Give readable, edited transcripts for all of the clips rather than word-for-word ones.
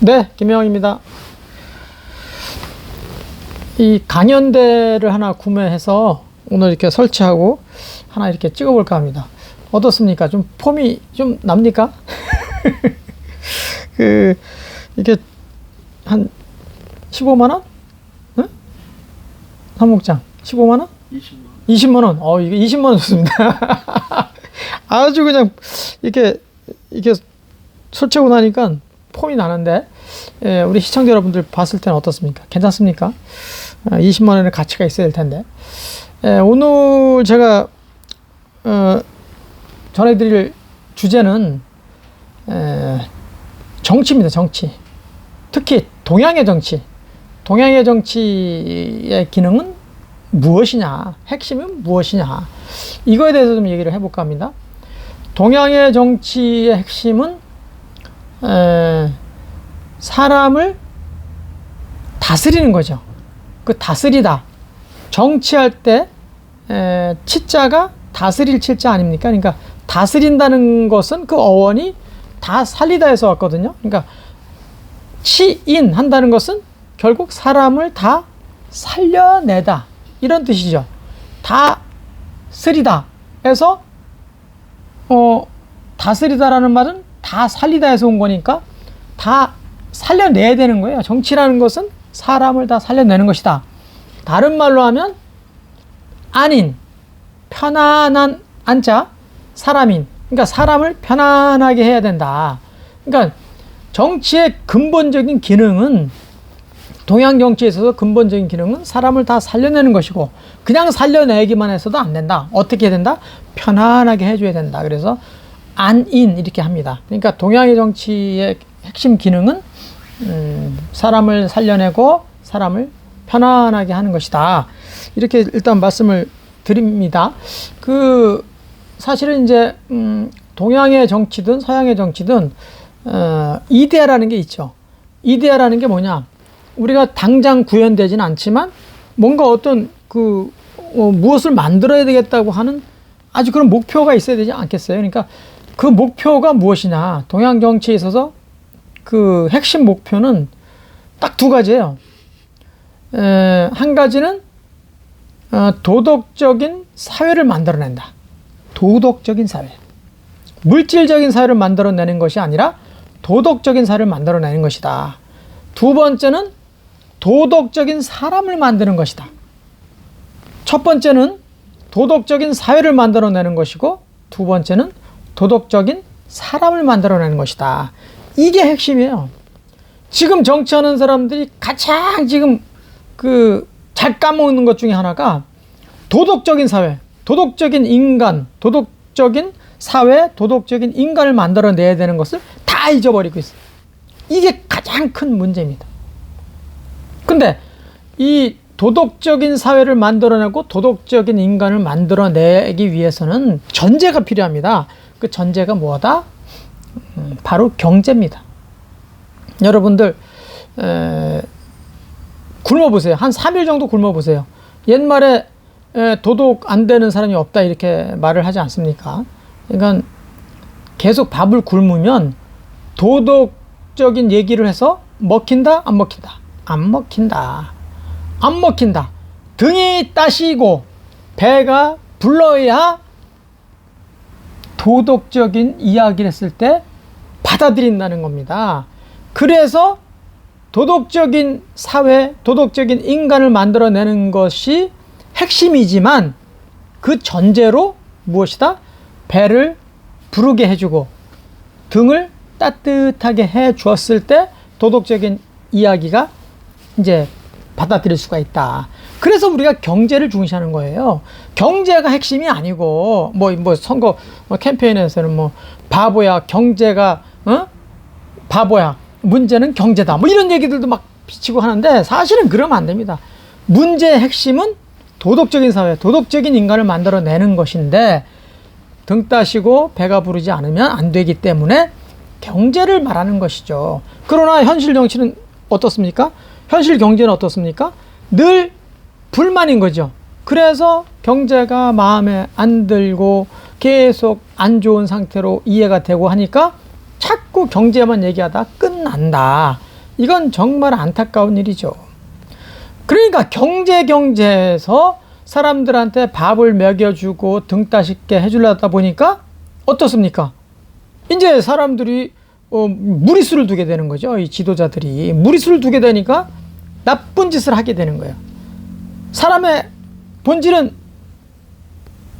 네, 김영입니다. 이 강연대를 하나 구매해서 오늘 이렇게 설치하고 하나 이렇게 찍어볼까 합니다. 어떻습니까? 좀 폼이 좀 납니까? 이게 한 15만원? 응? 사목장 15만원? 20만원. 이게 20만원 좋습니다. 아주 그냥 이렇게 설치하고 나니까 폼이 나는데, 우리 시청자 여러분들 봤을 때는 어떻습니까? 괜찮습니까? 20만원의 가치가 있어야 될 텐데. 오늘 제가 전해드릴 주제는 정치입니다. 정치. 특히 동양의 정치. 동양의 정치의 기능은 무엇이냐, 핵심은 무엇이냐, 이거에 대해서 좀 얘기를 해볼까 합니다. 동양의 정치의 핵심은 사람을 다스리는 거죠. 그 다스리다. 정치할 때 치자가 다스릴 치자 아닙니까? 그러니까 다스린다는 것은 그 어원이 다 살리다에서 왔거든요. 그러니까 치인 한다는 것은 결국 사람을 다 살려내다, 이런 뜻이죠. 다스리다 에서 다스리다라는 말은 다 살리다에서 온 거니까 다 살려내야 되는 거예요. 정치라는 것은 사람을 다 살려내는 것이다. 다른 말로 하면 안인, 편안한 안자, 사람인. 그러니까 사람을 편안하게 해야 된다. 그러니까 정치의 근본적인 기능은, 동양 정치에 있어서 근본적인 기능은 사람을 다 살려내는 것이고, 그냥 살려내기만 해서도 안 된다. 어떻게 해야 된다? 편안하게 해줘야 된다. 그래서 안인 이렇게 합니다. 그러니까 동양의 정치의 핵심 기능은 사람을 살려내고 사람을 편안하게 하는 것이다. 이렇게 일단 말씀을 드립니다. 사실은 이제 동양의 정치든 서양의 정치든 이데아라는 게 있죠. 이데아라는 게 뭐냐? 우리가 당장 구현되지는 않지만 뭔가 어떤 무엇을 만들어야 되겠다고 하는 아주 그런 목표가 있어야 되지 않겠어요? 그러니까 그 목표가 무엇이냐? 동양 정치에 있어서 그 핵심 목표는 딱 두 가지예요. 한 가지는 도덕적인 사회를 만들어낸다. 도덕적인 사회. 물질적인 사회를 만들어내는 것이 아니라 도덕적인 사회를 만들어내는 것이다. 두 번째는 도덕적인 사람을 만드는 것이다. 첫 번째는 도덕적인 사회를 만들어내는 것이고, 두 번째는 도덕적인 사람을 만들어내는 것이다. 이게 핵심이에요. 지금 정치하는 사람들이 가장 지금 잘 까먹는 것 중에 하나가 도덕적인 사회, 도덕적인 인간, 도덕적인 사회, 도덕적인 인간을 만들어내야 되는 것을 다 잊어버리고 있어요. 이게 가장 큰 문제입니다. 근데 이 도덕적인 사회를 만들어내고 도덕적인 인간을 만들어내기 위해서는 전제가 필요합니다. 그 전제가 뭐다? 바로 경제입니다. 여러분들 굶어보세요. 한 3일 정도 굶어보세요. 옛말에 도덕 안 되는 사람이 없다 이렇게 말을 하지 않습니까? 그러니까 계속 밥을 굶으면 도덕적인 얘기를 해서 먹힌다? 안 먹힌다? 안 먹힌다. 안 먹힌다. 등이 따시고 배가 불러야 도덕적인 이야기를 했을 때 받아들인다는 겁니다. 그래서 도덕적인 사회, 도덕적인 인간을 만들어내는 것이 핵심이지만, 그 전제로 무엇이다? 배를 부르게 해주고 등을 따뜻하게 해 주었을 때 도덕적인 이야기가 이제 받아들일 수가 있다. 그래서 우리가 경제를 중시하는 거예요. 경제가 핵심이 아니고, 선거 캠페인에서는 바보야, 경제가, 바보야, 문제는 경제다. 이런 얘기들도 막 비치고 하는데, 사실은 그러면 안 됩니다. 문제의 핵심은 도덕적인 사회, 도덕적인 인간을 만들어내는 것인데, 등 따시고 배가 부르지 않으면 안 되기 때문에 경제를 말하는 것이죠. 그러나 현실 정치는 어떻습니까? 현실 경제는 어떻습니까? 늘 불만인 거죠. 그래서 경제가 마음에 안 들고 계속 안 좋은 상태로 이해가 되고 하니까 자꾸 경제만 얘기하다 끝난다. 이건 정말 안타까운 일이죠. 그러니까 경제에서 사람들한테 밥을 먹여주고 등 따숩게 해주려다 보니까 어떻습니까? 이제 사람들이 무리수를 두게 되는 거죠. 이 지도자들이 무리수를 두게 되니까 나쁜 짓을 하게 되는 거예요. 사람의 본질은,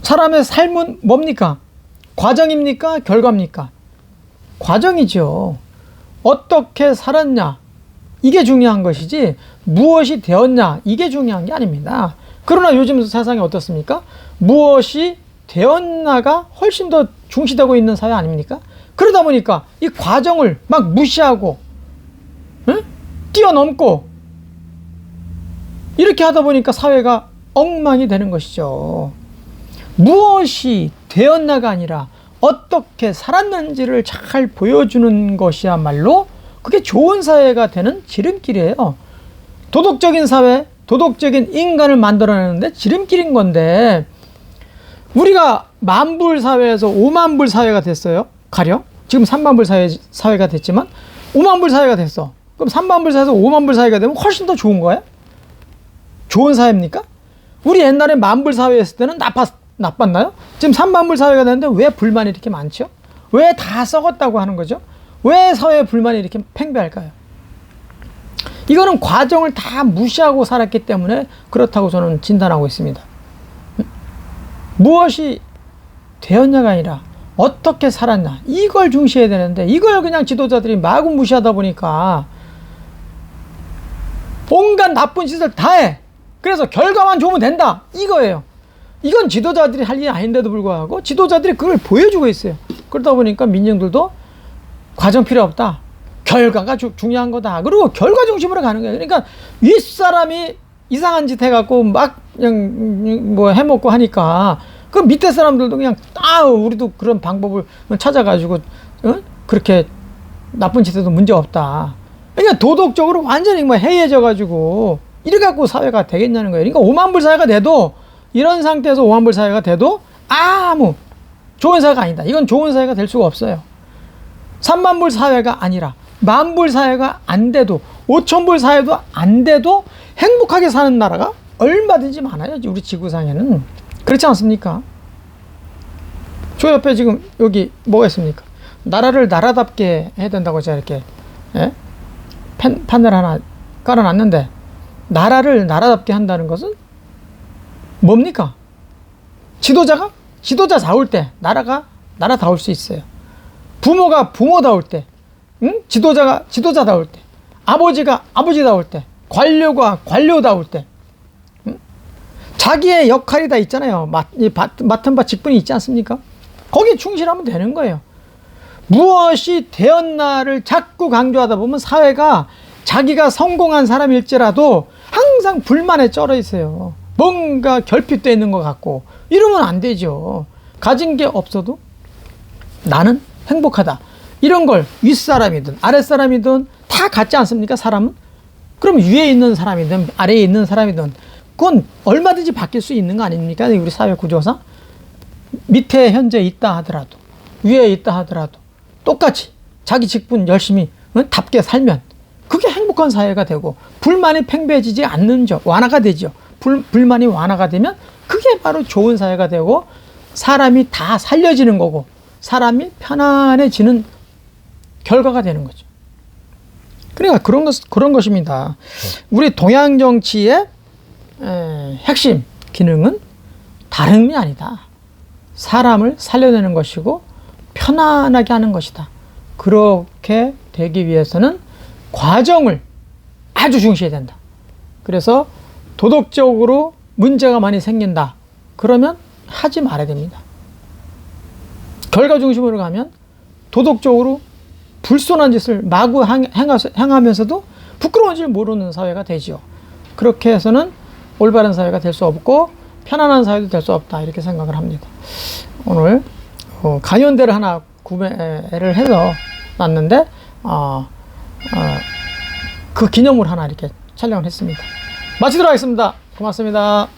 사람의 삶은 뭡니까? 과정입니까? 결과입니까? 과정이죠. 어떻게 살았냐, 이게 중요한 것이지 무엇이 되었냐, 이게 중요한 게 아닙니다. 그러나 요즘 세상이 어떻습니까? 무엇이 되었냐가 훨씬 더 중시되고 있는 사회 아닙니까? 그러다 보니까 이 과정을 막 무시하고, 응? 뛰어넘고, 이렇게 하다 보니까 사회가 엉망이 되는 것이죠. 무엇이 되었냐가 아니라 어떻게 살았는지를 잘 보여주는 것이야말로 그게 좋은 사회가 되는 지름길이에요. 도덕적인 사회, 도덕적인 인간을 만들어내는데 지름길인 건데, 우리가 만불 사회에서 5만불 사회가 됐어요. 가령 지금 3만불 사회가 됐지만 5만불 사회가 됐어. 그럼 3만불 사회에서 5만불 사회가 되면 훨씬 더 좋은 거예요? 좋은 사회입니까? 우리 옛날에 만불 사회였을 때는 나빴나요? 지금 3만불 사회가 됐는데 왜 불만이 이렇게 많죠? 왜 다 썩었다고 하는 거죠? 왜 사회에 불만이 이렇게 팽배할까요? 이거는 과정을 다 무시하고 살았기 때문에 그렇다고 저는 진단하고 있습니다. 무엇이 되었냐가 아니라 어떻게 살았냐, 이걸 중시해야 되는데 이걸 그냥 지도자들이 마구 무시하다 보니까 온갖 나쁜 짓을 다 해. 그래서 결과만 좋으면 된다, 이거예요. 이건 지도자들이 할 일이 아닌데도 불구하고 지도자들이 그걸 보여주고 있어요. 그러다 보니까 민중들도 과정 필요 없다, 결과가 중요한 거다, 그리고 결과 중심으로 가는 거예요. 그러니까 윗사람이 이상한 짓 해갖고 막 그냥 뭐 해먹고 하니까 그 밑에 사람들도 그냥 우리도 그런 방법을 찾아가지고 그렇게 나쁜 짓 해도 문제 없다. 그러니까 도덕적으로 완전히 뭐 해이해져가지고 이래 갖고 사회가 되겠냐는 거예요. 그러니까 5만불 사회가 돼도, 이런 상태에서 5만불 사회가 돼도 아무 좋은 사회가 아니다. 이건 좋은 사회가 될 수가 없어요. 3만불 사회가 아니라 만불 사회가 안 돼도, 5천불 사회도 안 돼도 행복하게 사는 나라가 얼마든지 많아요, 우리 지구상에는. 그렇지 않습니까? 저 옆에 지금 여기 뭐가 있습니까? 나라를 나라답게 해야 된다고 제가 이렇게 판을 하나 깔아놨는데, 나라를 나라답게 한다는 것은 뭡니까? 지도자다울 때 나라가 나라다울 수 있어요. 부모가 부모다울 때, 지도자다울 때, 아버지가 아버지다울 때, 관료가 관료다울 때, 자기의 역할이 다 있잖아요. 맡은 바 직분이 있지 않습니까? 거기에 충실하면 되는 거예요. 무엇이 되었나를 자꾸 강조하다 보면 사회가 자기가 성공한 사람일지라도 항상 불만에 쩔어 있어요. 뭔가 결핍되어 있는 것 같고, 이러면 안 되죠. 가진 게 없어도 나는 행복하다, 이런 걸 윗사람이든 아랫사람이든 다 같지 않습니까? 사람은. 그럼 위에 있는 사람이든 아래에 있는 사람이든 그건 얼마든지 바뀔 수 있는 거 아닙니까? 우리 사회 구조상. 밑에 현재 있다 하더라도, 위에 있다 하더라도 똑같이 자기 직분 열심히 답게 살면 그게 행복한 사회가 되고, 불만이 팽배해지지 않는 점, 완화가 되죠. 불만이 완화가 되면 그게 바로 좋은 사회가 되고, 사람이 다 살려지는 거고, 사람이 편안해지는 결과가 되는 거죠. 그러니까 그런 것입니다. 우리 동양 정치의 핵심 기능은 다른 게 아니다. 사람을 살려내는 것이고 편안하게 하는 것이다. 그렇게 되기 위해서는 과정을 아주 중시해야 된다. 그래서 도덕적으로 문제가 많이 생긴다, 그러면 하지 말아야 됩니다. 결과 중심으로 가면 도덕적으로 불손한 짓을 마구 행하면서도 부끄러운 줄 모르는 사회가 되죠. 그렇게 해서는 올바른 사회가 될 수 없고 편안한 사회도 될 수 없다, 이렇게 생각을 합니다. 오늘 간연대를 하나 구매를 해서 놨는데 그 기념으로 하나 이렇게 촬영을 했습니다. 마치도록 하겠습니다. 고맙습니다.